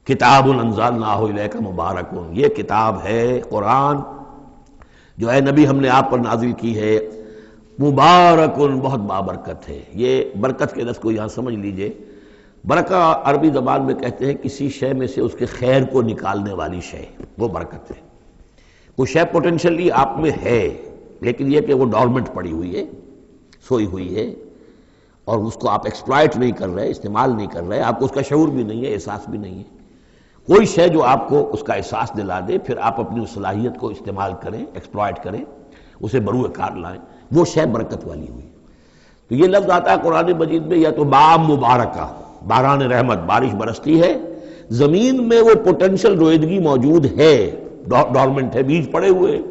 کتاب انزلناہ الیک مبارک، یہ کتاب ہے قرآن جو اے نبی ہم نے آپ پر نازل کی ہے، مبارک بہت بابرکت ہے۔ یہ برکت کے لفظ کو یہاں سمجھ لیجئے، برکہ عربی زبان میں کہتے ہیں کسی شے میں سے اس کے خیر کو نکالنے والی شے، وہ برکت ہے۔ کوئی شے پوٹینشلی آپ میں ہے لیکن یہ کہ وہ ڈورمنٹ پڑی ہوئی ہے، سوئی ہوئی ہے، اور اس کو آپ ایکسپلائٹ نہیں کر رہے، استعمال نہیں کر رہے، آپ کو اس کا شعور بھی نہیں ہے، احساس بھی نہیں ہے۔ کوئی شے جو آپ کو اس کا احساس دلا دے، پھر آپ اپنی اس صلاحیت کو استعمال کریں، ایکسپلائٹ کریں، اسے بروئے کار لائیں، وہ شے برکت والی ہوئی۔ تو یہ لفظ آتا ہے قرآن مجید میں، یا تو بام مبارکہ، باران رحمت، بارش برستی ہے، زمین میں وہ پوٹینشل رویدگی موجود ہے، ڈورمنٹ ہے، بیج پڑے ہوئے ہیں،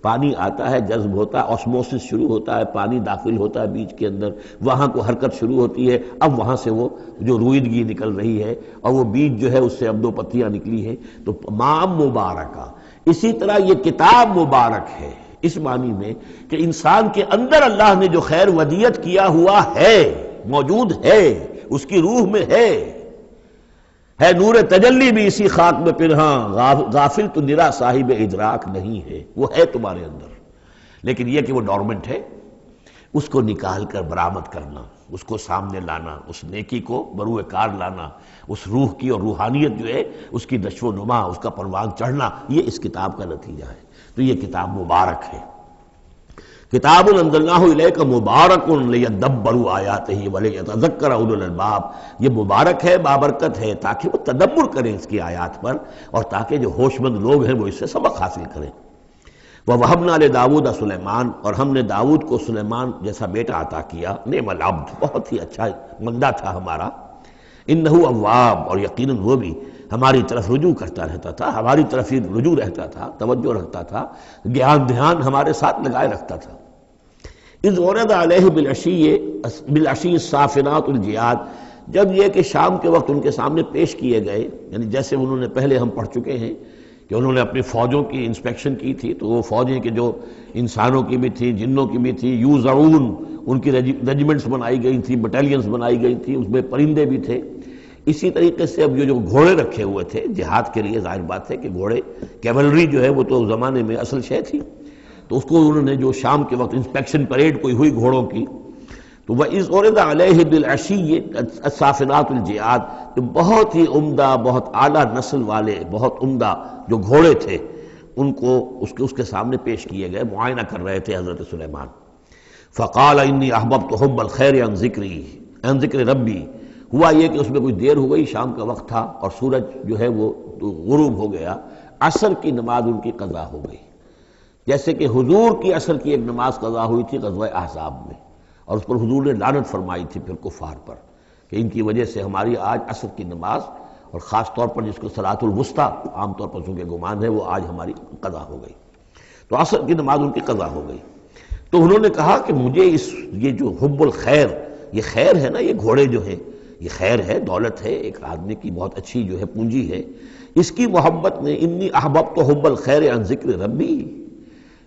پانی آتا ہے، جذب ہوتا ہے، آسموسس شروع ہوتا ہے، پانی داخل ہوتا ہے بیج کے اندر، وہاں کو حرکت شروع ہوتی ہے، اب وہاں سے وہ جو رویدگی نکل رہی ہے اور وہ بیج جو ہے اس سے اب دو پتیاں نکلی ہیں، تو مام مبارکہ۔ اسی طرح یہ کتاب مبارک ہے اس معنی میں کہ انسان کے اندر اللہ نے جو خیر ودیت کیا ہوا ہے، موجود ہے، اس کی روح میں ہے نور تجلی بھی اسی خاک میں پنہاں، غافل تو نرا صاحب ادراک نہیں ہے، وہ ہے تمہارے اندر، لیکن یہ کہ وہ ڈورمنٹ ہے، اس کو نکال کر برآمد کرنا، اس کو سامنے لانا، اس نیکی کو بروئے کار لانا، اس روح کی اور روحانیت جو ہے اس کی نشو و نما، اس کا پروان چڑھنا، یہ اس کتاب کا نتیجہ ہے۔ تو یہ کتاب مبارک ہے، کتاب انزلناہ الیک مبارک لیدبروا آیاتہ ولیتذکر اولو الالباب، یہ مبارک ہے، بابرکت ہے، تاکہ وہ تدبر کریں اس کی آیات پر، اور تاکہ جو ہوش مند لوگ ہیں وہ اس سے سبق حاصل کریں۔ وَوَهَبْنَا لِدَاوُودَ سلیمان، اور ہم نے داؤد کو سلیمان جیسا بیٹا عطا کیا، نعم العبد، بہت ہی اچھا بندہ تھا ہمارا، انہ اواب، اور یقیناً وہ بھی ہماری طرف رجوع کرتا رہتا تھا، ہماری طرف ہی رجوع رہتا تھا، توجہ رکھتا تھا، دھیان ہمارے ساتھ لگائے رکھتا تھا۔ اذ ورد علیہ بالعشی الصافنات الجیاد، جب یہ کہ شام کے وقت ان کے سامنے پیش کیے گئے، یعنی جیسے انہوں نے پہلے ہم پڑھ چکے ہیں کہ انہوں نے اپنی فوجوں کی انسپیکشن کی تھی، تو وہ فوجیں کہ جو انسانوں کی بھی تھیں، جنوں کی بھی تھی، یوزعون، ان کی ریجیمنٹس بنائی گئی تھی، بٹالینز بنائی گئی تھی، اس میں پرندے بھی تھے۔ اسی طریقے سے اب جو گھوڑے رکھے ہوئے تھے جہاد کے لیے، ظاہر بات ہے کہ گھوڑے، کیولری جو ہے وہ تو زمانے میں اصل شے تھی، تو اس کو انہوں نے جو شام کے وقت انسپیکشن پریڈ کوئی ہوئی گھوڑوں کی، تو وَإِذْ عُرِضَ عَلَيْهِ بِالْعَشِيِّ الصَّافِنَاتُ الْجِيَادُ، تو بہت ہی عمدہ، بہت اعلیٰ نسل والے، بہت عمدہ جو گھوڑے تھے، ان کو اس کے سامنے پیش کیے گئے، معائنہ کر رہے تھے حضرت سلیمان۔ فَقَالَ إِنِّي أَحْبَبْتُ حُبَّ الْخَيْرِ عَنْ ذِكْرِ رَبِّي، ہوا یہ کہ اس میں کچھ دیر ہو گئی، شام کا وقت تھا اور سورج جو ہے وہ غروب ہو گیا، عصر کی نماز ان کی قضا ہو گئی، جیسے کہ حضور کی عصر کی ایک نماز قضا ہوئی تھی غزوہ احزاب میں، اور اس پر حضور نے لعنت فرمائی تھی پھر کفار پر کہ ان کی وجہ سے ہماری آج عصر کی نماز، اور خاص طور پر جس کو صلاۃ الوسطیٰ عام طور پر چونکہ گمان ہے، وہ آج ہماری قضا ہو گئی، تو عصر کی نماز ان کی قضا ہو گئی۔ تو انہوں نے کہا کہ مجھے یہ جو حب الخیر، یہ خیر ہے نا، یہ گھوڑے جو ہیں یہ خیر ہے، دولت ہے، ایک آدمی کی بہت اچھی جو ہے پونجی ہے، اس کی محبت نے، انی احببت حب الخیر عن ذکر ربی،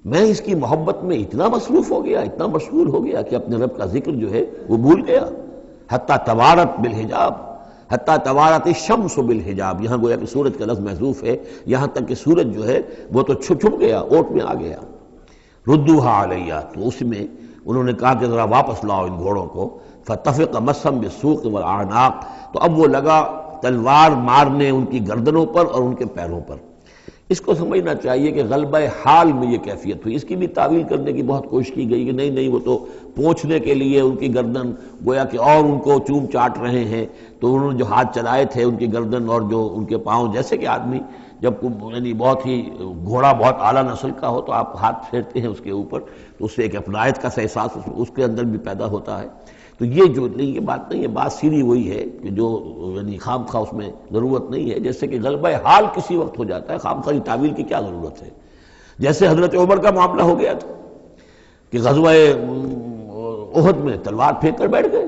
میں اس کی محبت میں اتنا مصروف ہو گیا، اتنا مشغول ہو گیا کہ اپنے رب کا ذکر جو ہے وہ بھول گیا۔ حتیٰ توارت بالحجاب، حتیٰ توارت الشمس بالحجاب، یہاں گویا کہ سورج کا لفظ محذوف ہے، یہاں تک کہ سورج جو ہے وہ تو چھپ گیا، اوٹ میں آ گیا۔ ردوہا علیہ، تو اس میں انہوں نے کہا کہ ذرا واپس لاؤ ان گھوڑوں کو۔ فطفق مسحا بالسوق والاعناق، تو اب وہ لگا تلوار مارنے ان کی گردنوں پر اور ان کے پیروں پر۔ اس کو سمجھنا چاہیے کہ غلبہ حال میں یہ کیفیت ہوئی، اس کی بھی تعویل کرنے کی بہت کوشش کی گئی کہ نہیں وہ تو پوچھنے کے لیے ان کی گردن گویا کہ اور ان کو چوم چاٹ رہے ہیں، تو انہوں نے جو ہاتھ چلائے تھے ان کی گردن اور جو ان کے پاؤں، جیسے کہ آدمی جب یعنی بہت ہی گھوڑا بہت اعلیٰ نسل کا ہو تو آپ ہاتھ پھیرتے ہیں اس کے اوپر، تو اس سے ایک اپنائیت کا سا احساس اس کے اندر بھی پیدا ہوتا ہے۔ تو یہ جو نہیں، یہ بات نہیں ہے، بات سیدھی وہی ہے کہ جو یعنی خام خواہ اس میں ضرورت نہیں ہے، جیسے کہ غلبہ حال کسی وقت ہو جاتا ہے، خام خواہ تعویل کی کیا ضرورت ہے۔ جیسے حضرت عمر کا معاملہ ہو گیا تھا کہ غزوہ احد میں تلوار پھینک کر بیٹھ گئے،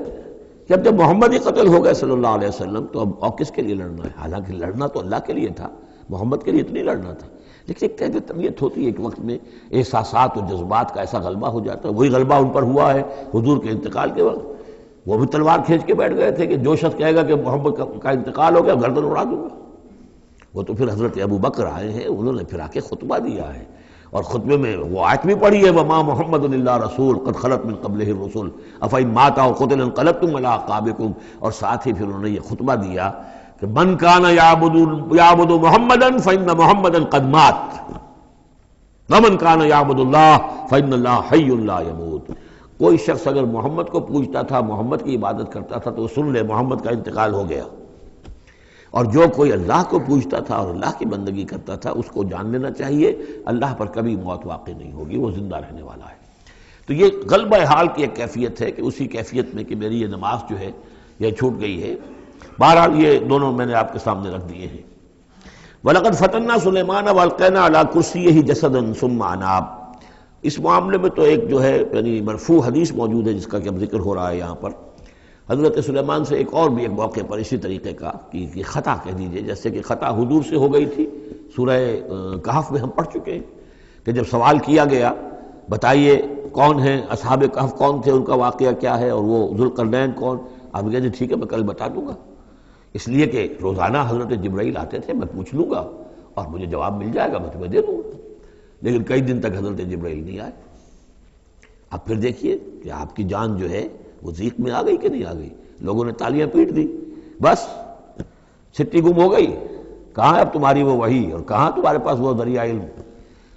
جب محمد ہی قتل ہو گئے صلی اللہ علیہ وسلم، تو اب اور کس کے لیے لڑنا ہے؟ حالانکہ لڑنا تو اللہ کے لیے تھا، محمد کے لیے تو نہیں لڑنا تھا، لیکن ایک جو طبیعت ہوتی ہے ایک وقت میں احساسات اور جذبات کا ایسا غلبہ ہو جاتا ہے، وہی غلبہ ان پر ہوا ہے حضور کے انتقال کے وقت۔ وہ بھی تلوار کھینچ کے بیٹھ گئے تھے کہ جو شخص کہے گا کہ محمد کا انتقال ہو گیا گردن اڑا دوں گا، وہ تو پھر حضرت ابو بکر آئے ہیں، انہوں نے پھر آ کے خطبہ دیا ہے، اور خطبے میں وہ آیت بھی پڑھی ہے وما محمد الا رسول قد خلت من قبلہ الرسل افإن مات او قتل انقلبتم علی اعقابکم، اور ساتھ ہی پھر انہوں نے یہ خطبہ دیا کہ من کان یعبد محمدا فإن محمدا قد مات ومن کان یعبد اللہ فإن اللہ حی لا یموت۔ کوئی شخص اگر محمد کو پوجتا تھا، محمد کی عبادت کرتا تھا، تو وہ سن لے محمد کا انتقال ہو گیا، اور جو کوئی اللہ کو پوجتا تھا اور اللہ کی بندگی کرتا تھا اس کو جان لینا چاہیے اللہ پر کبھی موت واقع نہیں ہوگی، وہ زندہ رہنے والا ہے۔ تو یہ غلبہ حال کی ایک کیفیت ہے کہ اسی کیفیت میں کہ میری یہ نماز جو ہے یہ چھوٹ گئی ہے۔ بہرحال یہ دونوں میں نے آپ کے سامنے رکھ دیے ہیں۔ وَلَقَدْ فَتَنَّا سُلَيْمَانَ وَأَلْقَيْنَا عَلَىٰ كُرْسِيِّهِ جَسَدًا ثُمَّ أَنَابَ۔ اس معاملے میں تو ایک جو ہے یعنی مرفوع حدیث موجود ہے جس کا کہ اب ذکر ہو رہا ہے یہاں پر، حضرت سلیمان سے ایک اور بھی ایک موقع پر اسی طریقے کا کہ خطا کہہ دیجئے، جیسے کہ خطا حضور سے ہو گئی تھی، سورہ کہف میں ہم پڑھ چکے ہیں کہ جب سوال کیا گیا بتائیے کون ہیں اصحاب کہف، کون تھے، ان کا واقعہ کیا ہے، اور وہ ذوالقرنین کون، آپ کہتے ہیں ٹھیک ہے میں کل بتا دوں گا، اس لیے کہ روزانہ حضرت جبرائیل آتے تھے، میں پوچھ لوں گا اور مجھے جواب مل جائے گا، میں تمہیں دے دوں گا۔ لیکن کئی دن تک حضرت جبرائیل نہیں آئے۔ اب پھر دیکھیے کہ آپ کی جان جو ہے وہ ضیق میں آ گئی کہ نہیں آ گئی، لوگوں نے تالیاں پیٹ دی، بس چھٹی گم ہو گئی، کہاں ہے اب تمہاری وہ وحی، اور کہاں تمہارے پاس وہ ذریعہ علم۔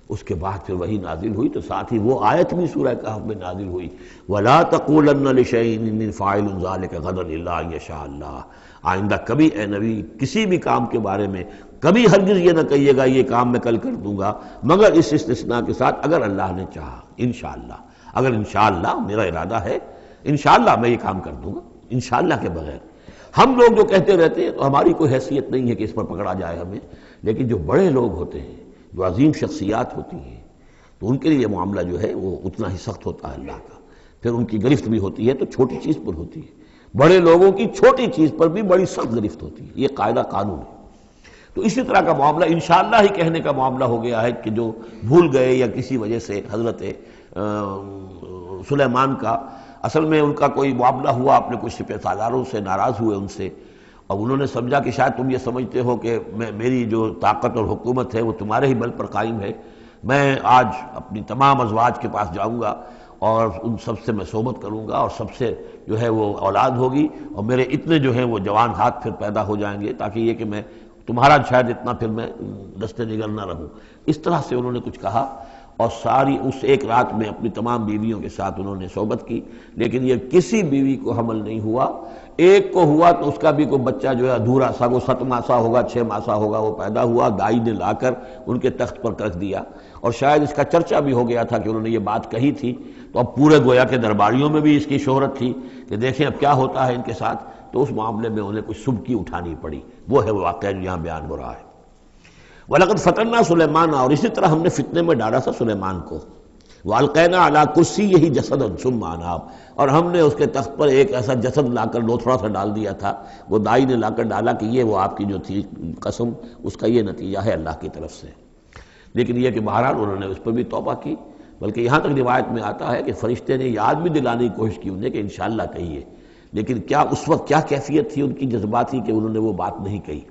اس کے بعد پھر وحی نازل ہوئی تو ساتھ ہی وہ آیت بھی سورہ کہف میں نازل ہوئی وَلَا تَقُولَنَّ لِشَيْءٍ إِنِّي فَاعِلٌ ذَلِكَ غَدًا إِلَّا أَن يَشَاءَ اللَّهُ۔ آئندہ کبھی اے نبی کسی بھی کام کے بارے میں کبھی ہرگز یہ نہ کہیے گا یہ کام میں کل کر دوں گا، مگر اس استثناء کے ساتھ اگر اللہ نے چاہا، انشاءاللہ، اگر انشاءاللہ میرا ارادہ ہے انشاءاللہ میں یہ کام کر دوں گا، انشاءاللہ کے بغیر۔ ہم لوگ جو کہتے رہتے ہیں تو ہماری کوئی حیثیت نہیں ہے کہ اس پر پکڑا جائے ہمیں، لیکن جو بڑے لوگ ہوتے ہیں، جو عظیم شخصیات ہوتی ہیں، تو ان کے لیے یہ معاملہ جو ہے وہ اتنا ہی سخت ہوتا ہے اللہ کا، پھر ان کی گرفت بھی ہوتی ہے تو چھوٹی چیز پر ہوتی ہے، بڑے لوگوں کی چھوٹی چیز پر بھی بڑی سخت گرفت ہوتی ہے، یہ قاعدہ قانون ہے۔ تو اسی طرح کا معاملہ انشاءاللہ ہی کہنے کا معاملہ ہو گیا ہے کہ جو بھول گئے یا کسی وجہ سے حضرت سلیمان کا اصل میں ان کا کوئی معاملہ ہوا، اپنے کچھ سپہ سالاروں سے ناراض ہوئے ان سے، اور انہوں نے سمجھا کہ شاید تم یہ سمجھتے ہو کہ میری جو طاقت اور حکومت ہے وہ تمہارے ہی بل پر قائم ہے، میں آج اپنی تمام ازواج کے پاس جاؤں گا اور ان سب سے میں صحبت کروں گا، اور سب سے جو ہے وہ اولاد ہوگی، اور میرے اتنے جو ہیں وہ جوان ہاتھ پھر پیدا ہو جائیں گے، تاکہ یہ کہ میں تمہارا شاید اتنا پھر میں دست نگر نہ رہوں۔ اس طرح سے انہوں نے کچھ کہا، اور ساری اس ایک رات میں اپنی تمام بیویوں کے ساتھ انہوں نے صحبت کی، لیکن یہ کسی بیوی کو حمل نہیں ہوا، ایک کو ہوا تو اس کا بھی کوئی بچہ جو ہے ادھورا سا، وہ 7 ماسہ ہوگا 6 ماسہ ہوگا، وہ پیدا ہوا، دائی نے لا کر ان کے تخت پر رکھ دیا، اور شاید اس کا چرچا بھی ہو گیا تھا کہ انہوں نے یہ بات کہی تھی، تو اب پورے گویا کے درباریوں میں بھی اس کی شہرت تھی کہ دیکھیں اب کیا ہوتا ہے ان کے ساتھ، تو اس معاملے میں انہیں کچھ سبکی اٹھانی پڑی، وہ ہے واقعہ جو یہاں بیان ہو رہا ہے۔ وَلَقَدْ فَتَنَّا سُلَيْمَانَ، اور اسی طرح ہم نے فتنے میں ڈالا تھا سلیمان کو، وَأَلْقَيْنَا عَلَىٰ كُرْسِيِّهِ جَسَدًا ثُمَّ أَنَابَ، اور ہم نے اس کے تخت پر ایک ایسا جسد لا کر لوتھڑا سا ڈال دیا تھا، وہ دائی نے لا کر ڈالا کہ یہ وہ آپ کی جو تھی قسم، اس کا یہ نتیجہ ہے اللہ کی طرف سے۔ لیکن یہ کہ بہرحال انہوں نے اس پر بھی توبہ کی، بلکہ یہاں تک روایت میں آتا ہے کہ فرشتے نے یاد بھی دلانے کی کوشش کی انہیں کہ انشاءاللہ کہیے، لیکن کیا اس وقت کیا کیفیت تھی ان کی جذباتی کہ انہوں نے وہ بات نہیں کہی،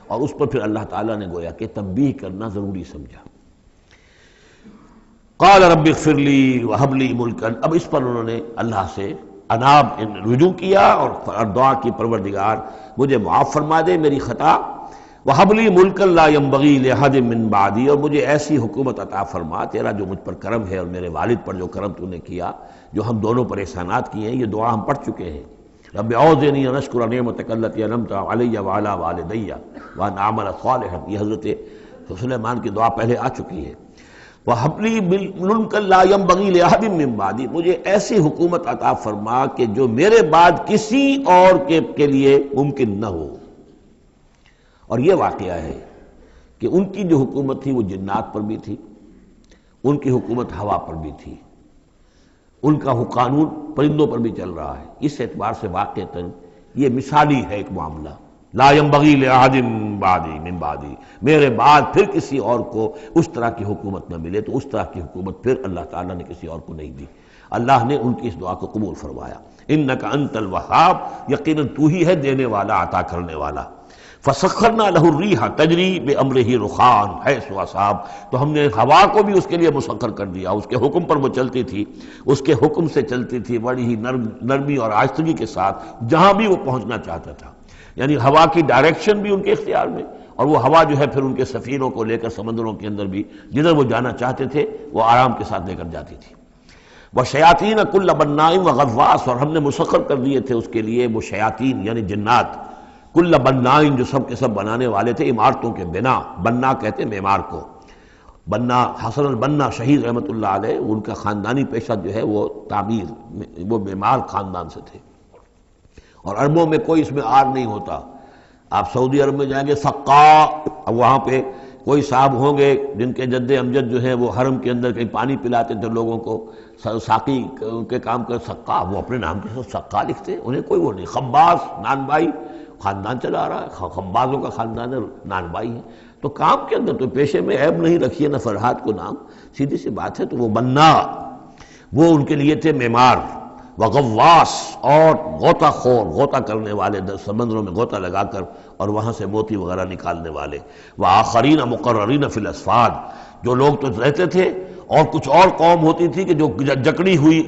اور اس پر پھر اللہ تعالیٰ نے گویا کہ تنبیہ کرنا ضروری سمجھا۔ قال رب اغفر لی وہب لی ملکا، اب اس پر انہوں نے اللہ سے اناب رجوع کیا اور دعا کی پروردگار مجھے معاف فرما دے میری خطا، وہب لی ملکا لا ينبغی لأحد من بعدی، اور مجھے ایسی حکومت عطا فرما، تیرا جو مجھ پر کرم ہے اور میرے والد پر جو کرم تو نے کیا، جو ہم دونوں پر احسانات کیے ہیں، یہ دعا ہم پڑھ چکے ہیں، رب اعوذنی ان اشکر نعمتک التی انعمت علی وعلی والدی وان اعمل صالحا، یہ حضرت سلیمان کی دعا پہلے آ چکی ہے۔ وَهَبْ لِي مُلْكًا لَا يَنبَغِي لِأَحَدٍ مِّن بَعْدِي، مجھے ایسی حکومت عطا فرما کہ جو میرے بعد کسی اور کے لیے ممکن نہ ہو۔ اور یہ واقعہ ہے کہ ان کی جو حکومت تھی وہ جنات پر بھی تھی، ان کی حکومت ہوا پر بھی تھی، ان کا قانون پرندوں پر بھی چل رہا ہے، اس اعتبار سے واقعتاً یہ مثالی ہے ایک معاملہ، لا ينبغی لأحد بعدی من بعدی، میرے بعد پھر کسی اور کو اس طرح کی حکومت نہ ملے، تو اس طرح کی حکومت پھر اللہ تعالیٰ نے کسی اور کو نہیں دی، اللہ نے ان کی اس دعا کو قبول فرمایا۔ انک انت الوہاب، یقیناً تو ہی ہے دینے والا عطا کرنے والا۔ فسخرنا لہ الریح تجری بامرہ رخان حیث اصاب، تو ہم نے ہوا کو بھی اس کے لیے مسخر کر دیا، اس کے حکم پر وہ چلتی تھی، اس کے حکم سے چلتی تھی بڑی ہی نرمی اور آہستگی کے ساتھ جہاں بھی وہ پہنچنا چاہتا تھا، یعنی ہوا کی ڈائریکشن بھی ان کے اختیار میں، اور وہ ہوا جو ہے پھر ان کے سفینوں کو لے کر سمندروں کے اندر بھی جدھر وہ جانا چاہتے تھے وہ آرام کے ساتھ لے کر جاتی تھی۔ وَشَيَاطِينَ كُلَّ بَنَّاءٍ وَغَوَّاصٍ، اور ہم نے مسخر کر دیے تھے اس کے لیے وہ شیاطین یعنی جنات، کل بنائن جو سب کے سب بنانے والے تھے عمارتوں کے بنا، بنا کہتے ہیں معمار کو، بنا حسن البنا شہید رحمۃ اللہ علیہ ان کا خاندانی پیشہ جو ہے وہ تعمیر، وہ معمار خاندان سے تھے، اور عربوں میں کوئی اس میں آر نہیں ہوتا۔ آپ سعودی عرب میں جائیں گے سقا، اب وہاں پہ کوئی صاحب ہوں گے جن کے جد امجد جو ہیں وہ حرم کے اندر کہیں پانی پلاتے تھے لوگوں کو، ساقی کے کام کر سقا، وہ اپنے نام کے ساتھ سقا لکھتے، انہیں کوئی وہ نہیں۔ خباز نان بائی خاندان چلا رہا ہے، خبازوں کا خاندان ہے، نان بائی ہے، تو کام کے اندر تو پیشے میں عیب نہیں رکھیے نہ فرحات کو نام، سیدھی سی بات ہے۔ تو وہ بنا وہ ان کے لیے تھے معمار، وغواص اور غوطہ خور، غوطہ کرنے والے، سمندروں میں غوطہ لگا کر اور وہاں سے موتی وغیرہ نکالنے والے، وآخرین مقررین فی الاسفاد، جو لوگ تو رہتے تھے، اور کچھ اور قوم ہوتی تھی کہ جو جکڑی ہوئی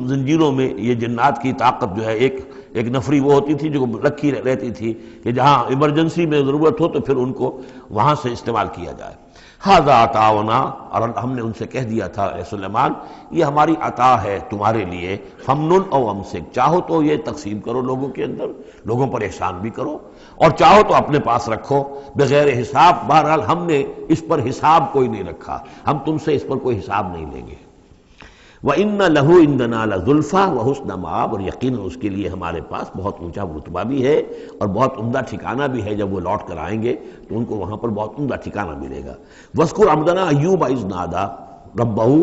زنجیروں میں، یہ جنات کی طاقت جو ہے ایک نفری وہ ہوتی تھی جو رکھی رہتی تھی کہ جہاں ایمرجنسی میں ضرورت ہو تو پھر ان کو وہاں سے استعمال کیا جائے۔ ھذا عطاؤنا، اور ہم نے ان سے کہہ دیا تھا اے سلیمان یہ ہماری عطا ہے تمہارے لیے، فمنن او امسک، چاہو تو یہ تقسیم کرو لوگوں کے اندر، لوگوں پر احسان بھی کرو، اور چاہو تو اپنے پاس رکھو بغیر حساب۔ بہرحال ہم نے اس پر حساب کوئی نہیں رکھا، ہم تم سے اس پر کوئی حساب نہیں لیں گے۔ وَإِنَّ لَهُ عِندَنَا لَزُلْفَىٰ وَحُسْنَ مَآبٍ، اور یقیناً اس کے لیے ہمارے پاس بہت اونچا رتبہ بھی ہے اور بہت عمدہ ٹھکانہ بھی ہے، جب وہ لوٹ کر آئیں گے تو ان کو وہاں پر بہت عمدہ ٹھکانہ ملے گا۔ وَاذْكُرْ عَبْدَنَا أَيُّوبَ إِذْ نَادَىٰ رَبَّهُ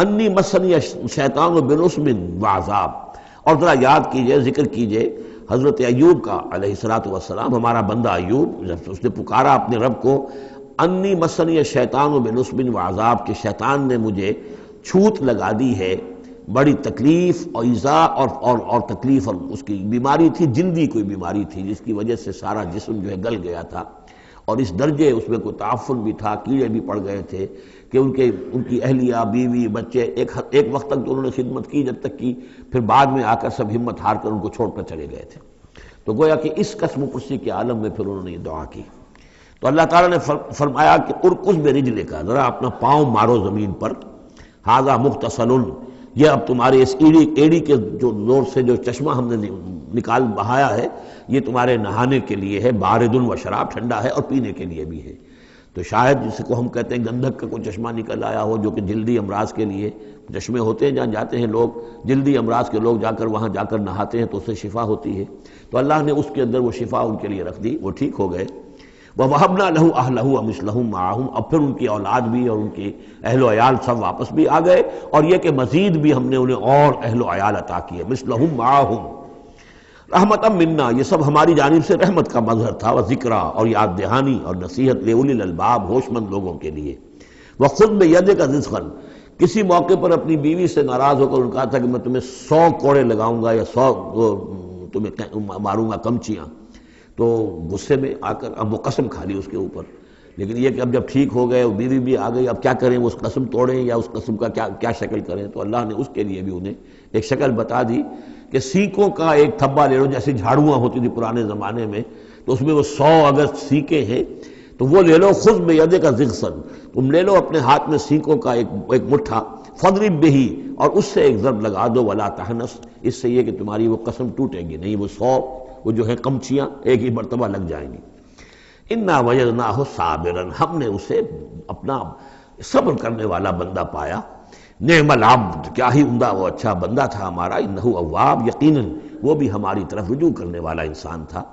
أَنِّي مَسَّنِيَ الشَّيْطَانُ بِنُصْبٍ وَعَذَابٍ، اور ذرا یاد کیجئے، ذکر کیجئے حضرت ایوب کا علیہ السلام، ہمارا بندہ ایوب، جب اس نے پکارا اپنے رب کو، انی مسنی الشیطان بنصب وعذاب، کہ شیطان نے مجھے چھوت لگا دی ہے، بڑی تکلیف اور ایذا اور تکلیف، اور اس کی بیماری تھی، جلدی کوئی بیماری تھی جس کی وجہ سے سارا جسم جو ہے گل گیا تھا، اور اس درجے اس میں کوئی تعفن بھی تھا، کیڑے بھی پڑ گئے تھے کہ ان کی اہلیہ، بیوی، بچے ایک وقت تک تو انہوں نے خدمت کی، جب تک کی پھر بعد میں آ کر سب ہمت ہار کر ان کو چھوڑ کر چلے گئے تھے۔ تو گویا کہ اس قسم و پرسی کے عالم میں پھر انہوں نے یہ دعا کی، تو اللہ تعالیٰ نے فرمایا کہ ارکض برجلک، ذرا اپنا پاؤں مارو زمین پر، ھذا مغتسل، یہ اب تمہارے اس ایڑی کے جو زور سے جو چشمہ ہم نے نکال بہایا ہے، یہ تمہارے نہانے کے لیے ہے، بارد و شراب، ٹھنڈا ہے اور پینے کے لیے بھی ہے۔ تو شاید جس کو ہم کہتے ہیں گندھک کا کوئی چشمہ نکل آیا ہو، جو کہ جلدی امراض کے لیے چشمے ہوتے ہیں جہاں جاتے ہیں لوگ، جلدی امراض کے لوگ جا کر وہاں جا کر نہاتے ہیں تو اس سے شفا ہوتی ہے، تو اللہ نے اس کے اندر وہ شفا ان کے لیے رکھ دی، وہ ٹھیک ہو گئے۔ وَوَهَبْنَا لَهُ أَهْلَهُ وَمِثْلَهُم مَّعَهُمْ، اب پھر ان کی اولاد بھی اور ان کی اہل و عیال سب واپس بھی آ گئے، اور یہ کہ مزید بھی ہم نے انہیں اور اہل و عیال عطا کیے، مِثْلَهُم مَّعَهُمْ رحمتاً منا، یہ سب ہماری جانب سے رحمت کا مظہر تھا، وذکریٰ، اور یاد دہانی اور نصیحت، لِأُولِي الْأَلْبَاب، ہوش مند لوگوں کے لیے۔ وَخُذْ بِيَدِكَ رِزْقًا، کسی موقع پر اپنی بیوی سے ناراض ہو کر ان کا تھا کہ میں تمہیں 100 کوڑے لگاؤں گا یا 100 تمہیں ماروں گا کمچیاں، تو غصے میں آ کر اب وہ قسم کھا لی اس کے اوپر، لیکن یہ کہ اب جب ٹھیک ہو گئے، بیوی بھی آ گئی، اب کیا کریں، اس قسم توڑیں یا اس قسم کا کیا شکل کریں، تو اللہ نے اس کے لیے بھی انہیں ایک شکل بتا دی کہ سیکوں کا ایک تھبا لے لو، جیسے جھاڑواں ہوتی تھی پرانے زمانے میں، تو اس میں وہ 100 اگر سیکیں ہیں تو وہ لے لو، خذ بیدک ضغثا، تم لے لو اپنے ہاتھ میں سیکوں کا ایک مٹھا، فاضرب بہ، اور اس سے ایک ضرب لگا دو، ولا تحنث، اس سے یہ کہ تمہاری وہ قسم ٹوٹے گی نہیں، وہ 100 وہ جو ہے کمچیاں ایک ہی مرتبہ لگ جائیں گی۔ انا وجدناہ صابرا، ہم نے اسے اپنا صبر کرنے والا بندہ پایا، نعم العبد، کیا ہی عمدہ وہ اچھا بندہ تھا ہمارا، انہ اواب، یقیناً وہ بھی ہماری طرف رجوع کرنے والا انسان تھا۔